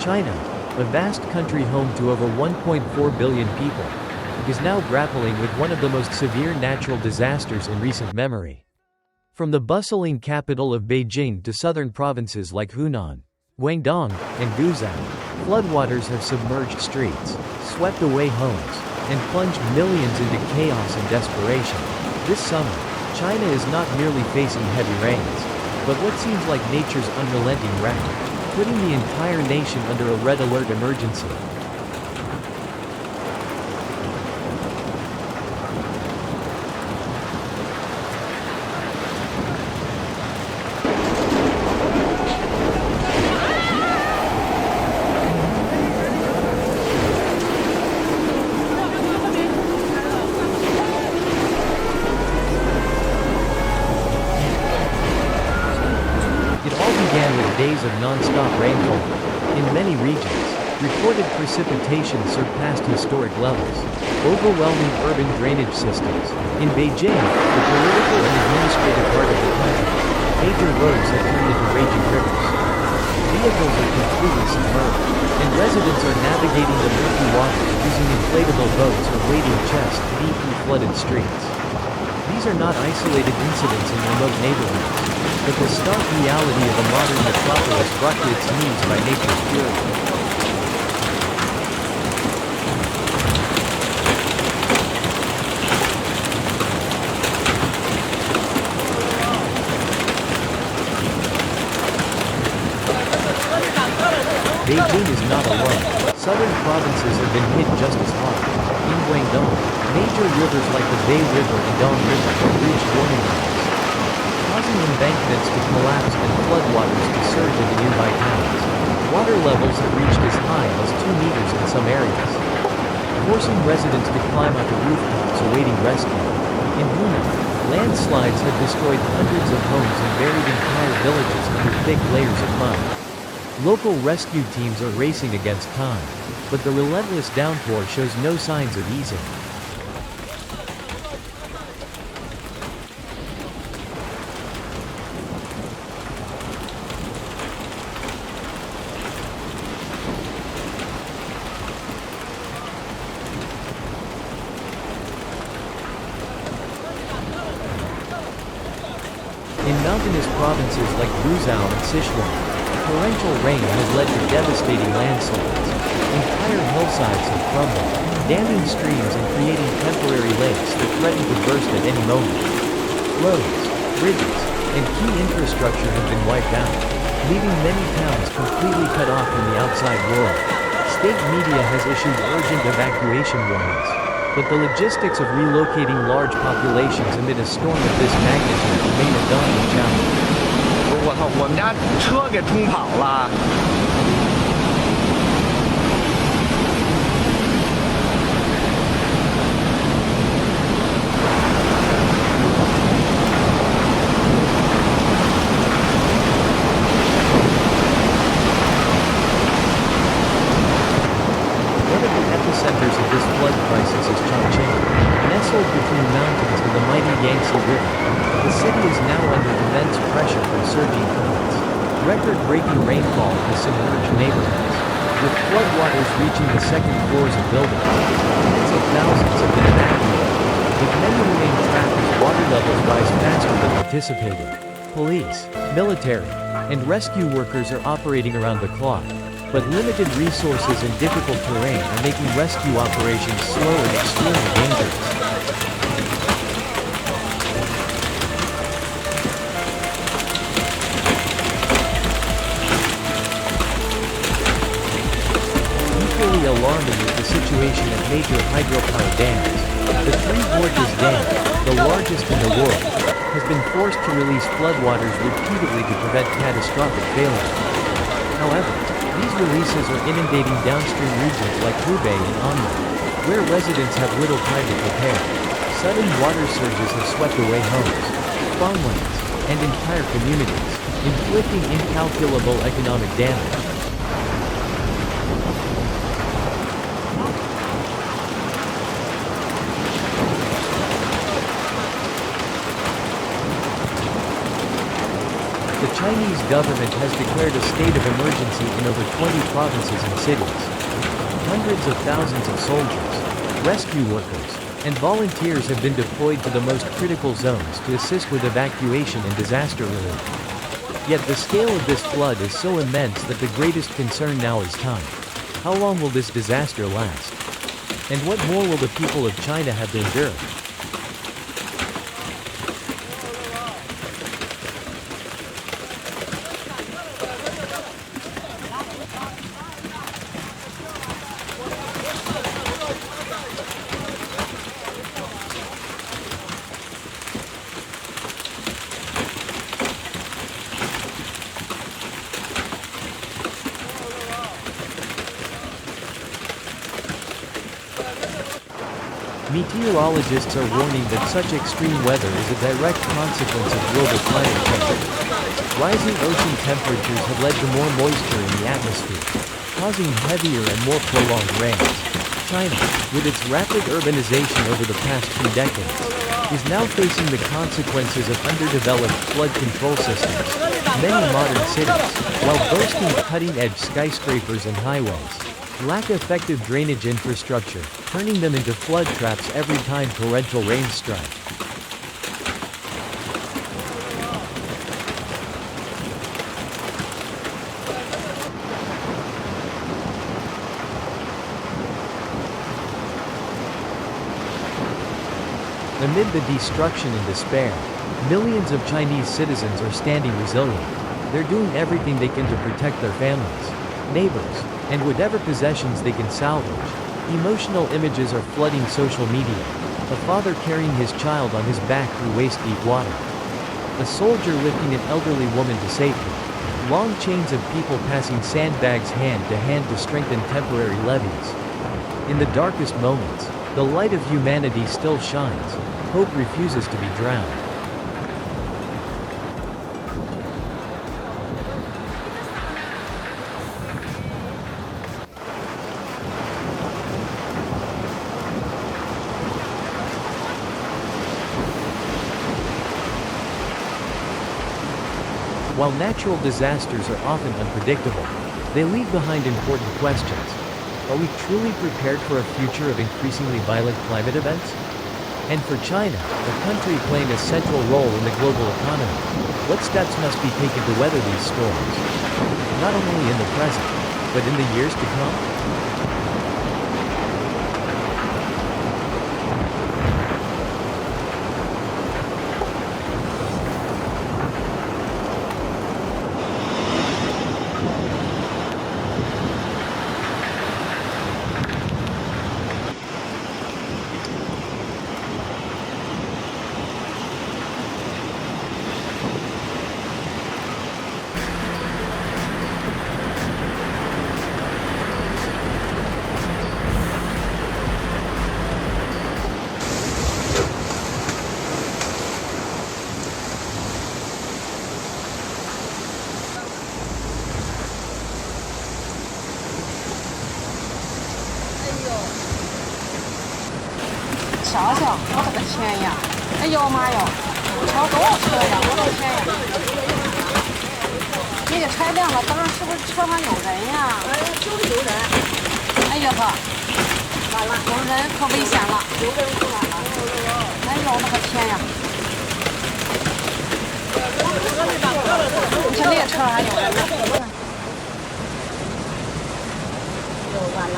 China, a vast country home to over 1.4 billion people, is now grappling with one of the most severe natural disasters in recent memory. From the bustling capital of Beijing to southern provinces like Hunan, Guangdong, and Guizhou, floodwaters have submerged streets, swept away homes, and plunged millions into chaos and desperation. This summer, China is not merely facing heavy rains, but what seems like nature's unrelenting wrath, putting the entire nation under a red alert emergency. Days of non-stop rainfall. In many regions, recorded precipitation surpassed historic levels, overwhelming urban drainage systems. In Beijing, the political and administrative heart of the country, major roads have turned into raging rivers. Vehicles are completely submerged, and residents are navigating the murky waters using inflatable boats or wading chest deep through flooded streets. These are not isolated incidents in remote neighborhoods, but the stark reality of a modern metropolis brought to its knees by nature's fury. Beijing is not alone. Southern provinces have been hit just as hard. In Guangdong, major rivers like the Bei River and Dong River have reached warning levels, causing embankments to collapse and floodwaters to surge into nearby towns. Water levels have reached as high as 2 meters in some areas, forcing residents to climb onto rooftops awaiting rescue. In Hunan, landslides have destroyed hundreds of homes and buried entire villages under thick layers of mud. Local rescue teams are racing against time, but the relentless downpour shows no signs of easing. In mountainous provinces like Guizhou and Sichuan, torrential rain has led to devastating landslides. Entire hillsides have crumbled, damming streams and creating temporary lakes that threaten to burst at any moment. Roads, bridges, and key infrastructure have been wiped out, leaving many towns completely cut off from the outside world. State media has issued urgent evacuation warnings, but the logistics of relocating large populations amid a storm of this magnitude remain a daunting challenge. 我操，我们家车给冲跑了。One of the epicenters of this flood crisis is Chongqing. Nestled between mountains and the mighty Yangtze River, the city is now under immense pressure from surging currents. Record-breaking rainfall has submerged neighborhoods, with floodwaters reaching the second floors of buildings. Tens of thousands have been evacuated, with many remain trapped as water levels rise faster than anticipated. Police, military, and rescue workers are operating around the clock, but limited resources and difficult terrain are making rescue operations slow and extremely dangerous. Equally alarming is the situation at major hydropower dams. The Three Gorges Dam, the largest in the world, has been forced to release floodwaters repeatedly to prevent catastrophic failure. However, these releases are inundating downstream regions like Hubei and Hunan, where residents have little time to prepare. Sudden water surges have swept away homes, farmlands, and entire communities, inflicting incalculable economic damage. The Chinese government has declared a state of emergency in over 20 provinces and cities. Hundreds of thousands of soldiers, rescue workers, and volunteers have been deployed to the most critical zones to assist with evacuation and disaster relief. Yet the scale of this flood is so immense that the greatest concern now is time. How long will this disaster last? And what more will the people of China have to endure? Meteorologists are warning that such extreme weather is a direct consequence of global climate change. Rising ocean temperatures have led to more moisture in the atmosphere, causing heavier and more prolonged rains. China, with its rapid urbanization over the past few decades, is now facing the consequences of underdeveloped flood control systems. Many modern cities, while boasting cutting-edge skyscrapers and highways, lack effective drainage infrastructure, turning them into flood traps every time torrential rains strike. Amid the destruction and despair, millions of Chinese citizens are standing resilient. They're doing everything they can to protect their families, neighbors, and whatever possessions they can salvage. Emotional images are flooding social media. A father carrying his child on his back through waist-deep water. A soldier lifting an elderly woman to safety. Long chains of people passing sandbags hand to hand to strengthen temporary levees. In the darkest moments, the light of humanity still shines. Hope refuses to be drowned. While natural disasters are often unpredictable, they leave behind important questions. Are we truly prepared for a future of increasingly violent climate events? And for China, a country playing a central role in the global economy, what steps must be taken to weather these storms? Not only in the present, but in the years to come?瞧瞧，我的个天呀！哎呦妈哟，瞧多少车呀！我的天呀！你给拆亮了，等着是不是车上有人呀？哎，就是有人。哎呀呵，完了，有人可危险了。有人出来了。哎呦我的天呀！你看那个车上还有人呢。又完了。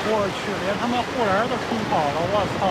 我去，连他妈护栏都冲跑了，我操！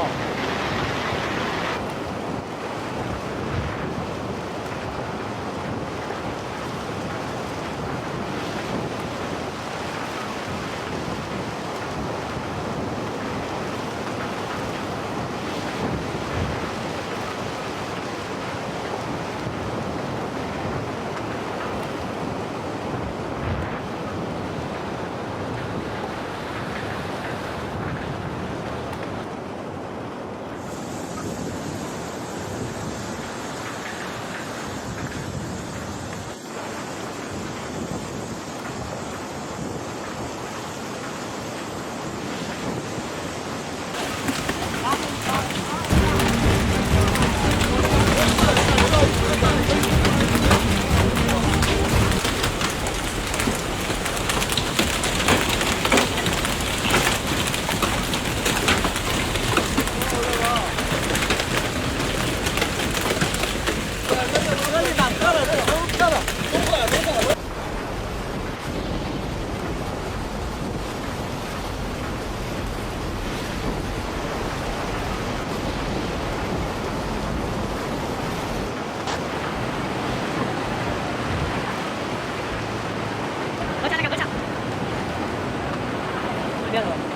别了。